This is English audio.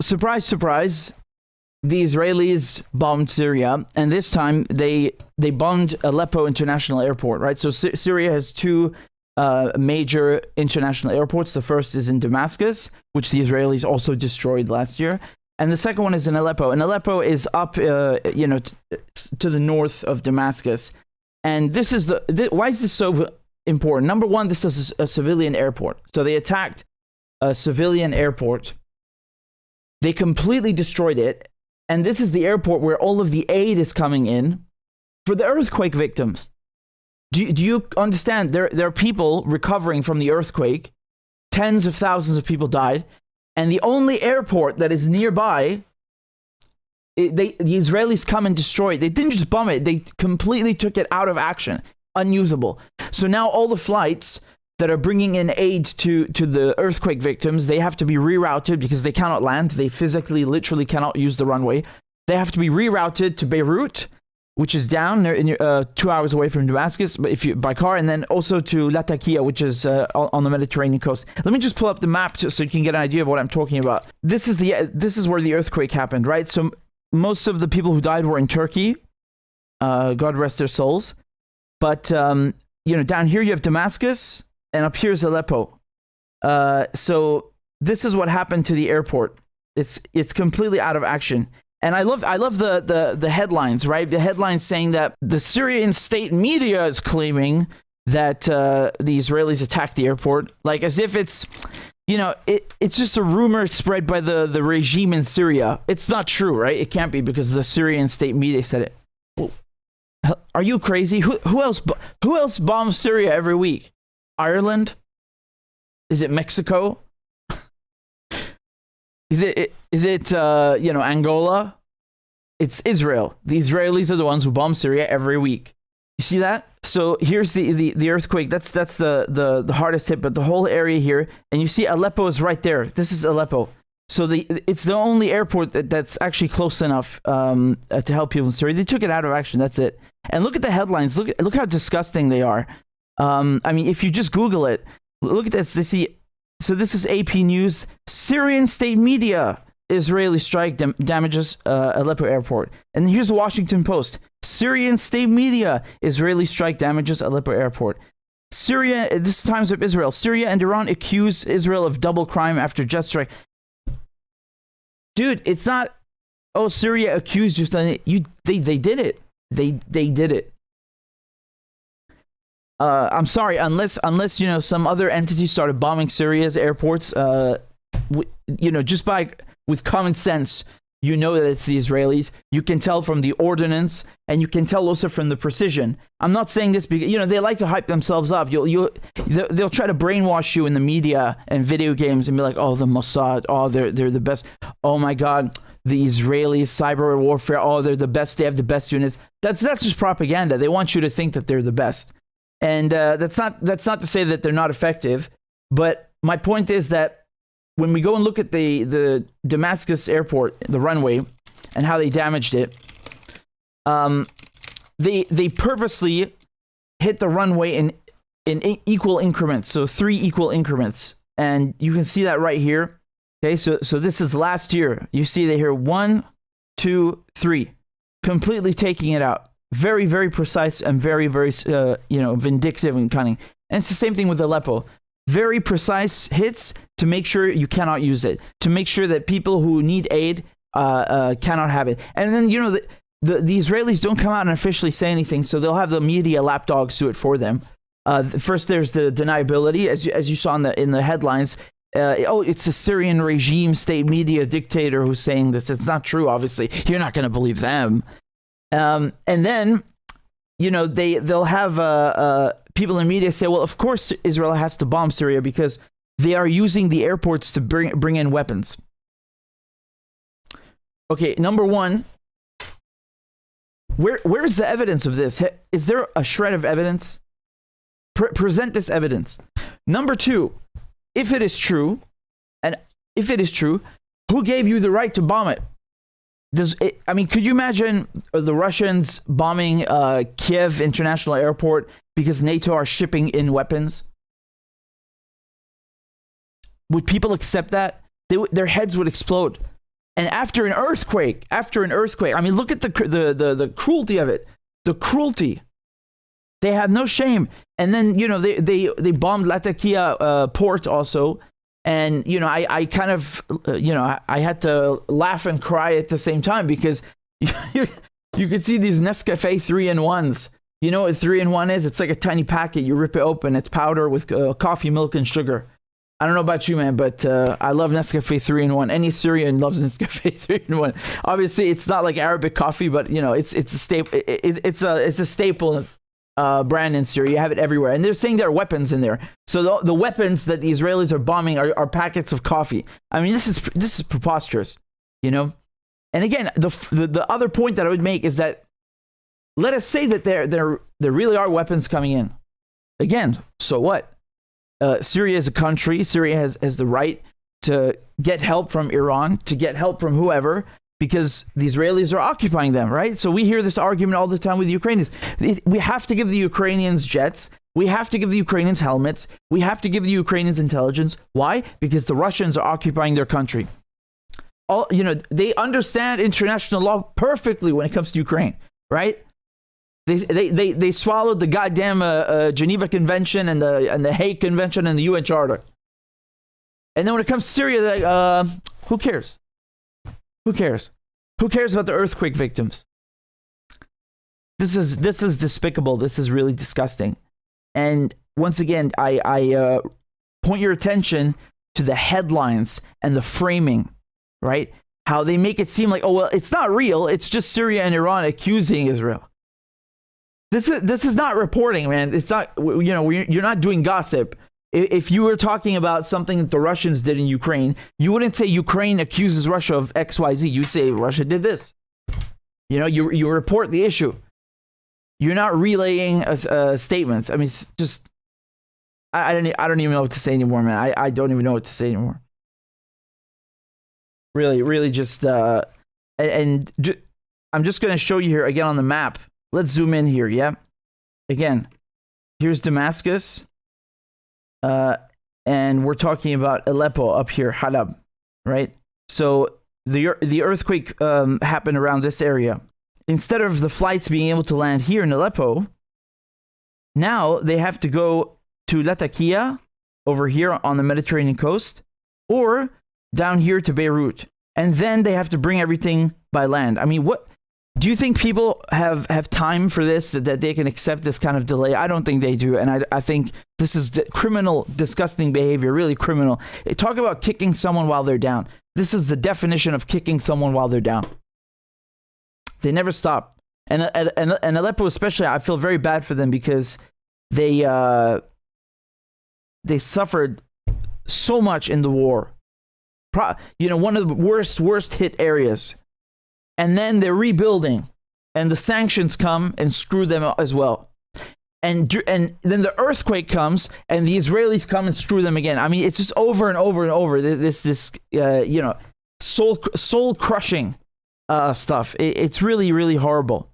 surprise, surprise, the Israelis bombed Syria, and this time they bombed Aleppo International Airport, right? So Syria has two major international airports. The first is in Damascus, which the Israelis also destroyed last year, and the second one is in Aleppo. And Aleppo is up, to the north of Damascus. And this is why is this so important? Number one, this is a civilian airport. So they attacked a civilian airport. They completely destroyed it. And this is the airport where all of the aid is coming in for the earthquake victims. Do you understand? There are people recovering from the earthquake. Tens of thousands of people died. And the only airport that is nearby, the Israelis come and destroy it. They didn't just bomb it. They completely took it out of action. Unusable. So now all the flights that are bringing in aid to the earthquake victims, they have to be rerouted because they cannot land. They physically, literally cannot use the runway. They have to be rerouted to Beirut, which is down there 2 hours away from Damascus, but if you by car, and then also to Latakia, which is on the Mediterranean coast. Let me just pull up the map so you can get an idea of what I'm talking about. This is where the earthquake happened, right? So most of the people who died were in Turkey. God rest their souls. But down here you have Damascus, and up here is Aleppo. So this is what happened to the airport. It's completely out of action. And I love the headlines, right? The headlines saying that the Syrian state media is claiming that the Israelis attacked the airport, like as if it's, it's just a rumor spread by the regime in Syria. It's not true, right? It can't be because the Syrian state media said it. Well, are you crazy? Who else bombs Syria every week? Ireland? Is it Mexico? Is it Angola? It's Israel. The Israelis are the ones who bomb Syria every week. You see that? So here's the earthquake. That's the hardest hit, but the whole area here, and you see Aleppo is right there. This is Aleppo. So it's the only airport that's actually close enough to help people in Syria. They took it out of action. That's it. And look at the headlines. Look how disgusting they are. If you just Google it, look at this. They see. So this is AP News. Syrian state media. Israeli strike damages Aleppo airport. And here's the Washington Post. Syrian state media. Israeli strike damages Aleppo airport. Syria, this is Times of Israel. Syria and Iran accuse Israel of double crime after jet strike. Dude, it's not, oh, Syria accused you. They did it. They did it. I'm sorry, unless some other entity started bombing Syria's airports, just with common sense, that it's the Israelis. You can tell from the ordnance, and you can tell also from the precision. I'm not saying this because they like to hype themselves up. They'll try to brainwash you in the media and video games and be like, oh, the Mossad, oh, they're the best. Oh my God, the Israelis, cyber warfare, oh, they're the best. They have the best units. That's just propaganda. They want you to think that they're the best. And that's not to say that they're not effective, but my point is that when we go and look at the Damascus airport, the runway, and how they damaged it, they purposely hit the runway in equal increments, so 3 equal increments, and you can see that right here. Okay, so this is last year. You see they here 1, 2, 3, completely taking it out. Very, very precise and very, very, vindictive and cunning. And it's the same thing with Aleppo. Very precise hits to make sure you cannot use it, to make sure that people who need aid cannot have it. And then, the Israelis don't come out and officially say anything, so they'll have the media lapdogs do it for them. First, there's the deniability, as you saw in the headlines. It's the Syrian regime, state media dictator who's saying this. It's not true, obviously. You're not going to believe them. And then, they'll have people in media say, well, of course Israel has to bomb Syria because they are using the airports to bring in weapons. Okay, number one, where is the evidence of this? Is there a shred of evidence? Present this evidence. Number two, if it is true, who gave you the right to bomb it? Could you imagine the Russians bombing Kiev International Airport because NATO are shipping in weapons? Would people accept that? Their heads would explode. And after an earthquake, I mean, look at the cruelty of it. The cruelty. They had no shame. And then, you know, they bombed Latakia port also. And, you know, I kind of, you know, I had to laugh and cry at the same time because you could see these Nescafe 3-in-1s. You know what 3-in-1 is? It's like a tiny packet. You rip it open. It's powder with coffee, milk, and sugar. I don't know about you, man, but I love Nescafe 3-in-1. Any Syrian loves Nescafe 3-in-1. Obviously, it's not like Arabic coffee, but you know, it's a staple. It's a staple brand in Syria. You have it everywhere, and they're saying there are weapons in there. So the weapons that the Israelis are bombing are packets of coffee. I mean, this is preposterous, you know. And again, the other point that I would make is that let us say that there really are weapons coming in. Again, so what? Syria is a country. Syria has the right to get help from Iran, to get help from whoever, because the Israelis are occupying them, right? So we hear this argument all the time with the Ukrainians. We have to give the Ukrainians jets. We have to give the Ukrainians helmets. We have to give the Ukrainians intelligence. Why? Because the Russians are occupying their country. You know, they understand international law perfectly when it comes to Ukraine, right? They swallowed the goddamn Geneva Convention and the Hague Convention and the UN Charter. And then when it comes to Syria, they're like, who cares? Who cares? Who cares about the earthquake victims? This is despicable. This is really disgusting. And once again, I point your attention to the headlines and the framing, right? How they make it seem like, oh well, it's not real. It's just Syria and Iran accusing Israel. This is not reporting, man. It's not, you know, you're not doing gossip. If you were talking about something that the Russians did in Ukraine, you wouldn't say Ukraine accuses Russia of XYZ. You'd say Russia did this. You know, you report the issue. You're not relaying statements. I mean, it's just, I don't even know what to say anymore, man. I don't even know what to say anymore. Really just, I'm just going to show you here again on the map. Let's zoom in here, yeah? Again, here's Damascus. And we're talking about Aleppo up here, Halab, right? So the earthquake happened around this area. Instead of the flights being able to land here in Aleppo, now they have to go to Latakia, over here on the Mediterranean coast, or down here to Beirut. And then they have to bring everything by land. I mean, what... Do you think people have time for this, that they can accept this kind of delay? I don't think they do. And I think this is criminal, disgusting behavior, really criminal. Talk about kicking someone while they're down. This is the definition of kicking someone while they're down. They never stop. And Aleppo especially, I feel very bad for them because they suffered so much in the war. You know, one of the worst hit areas. And then they're rebuilding, and the sanctions come and screw them as well. And then the earthquake comes, and the Israelis come and screw them again. I mean, it's just over and over and over. This you know, soul crushing stuff. It's really, really horrible.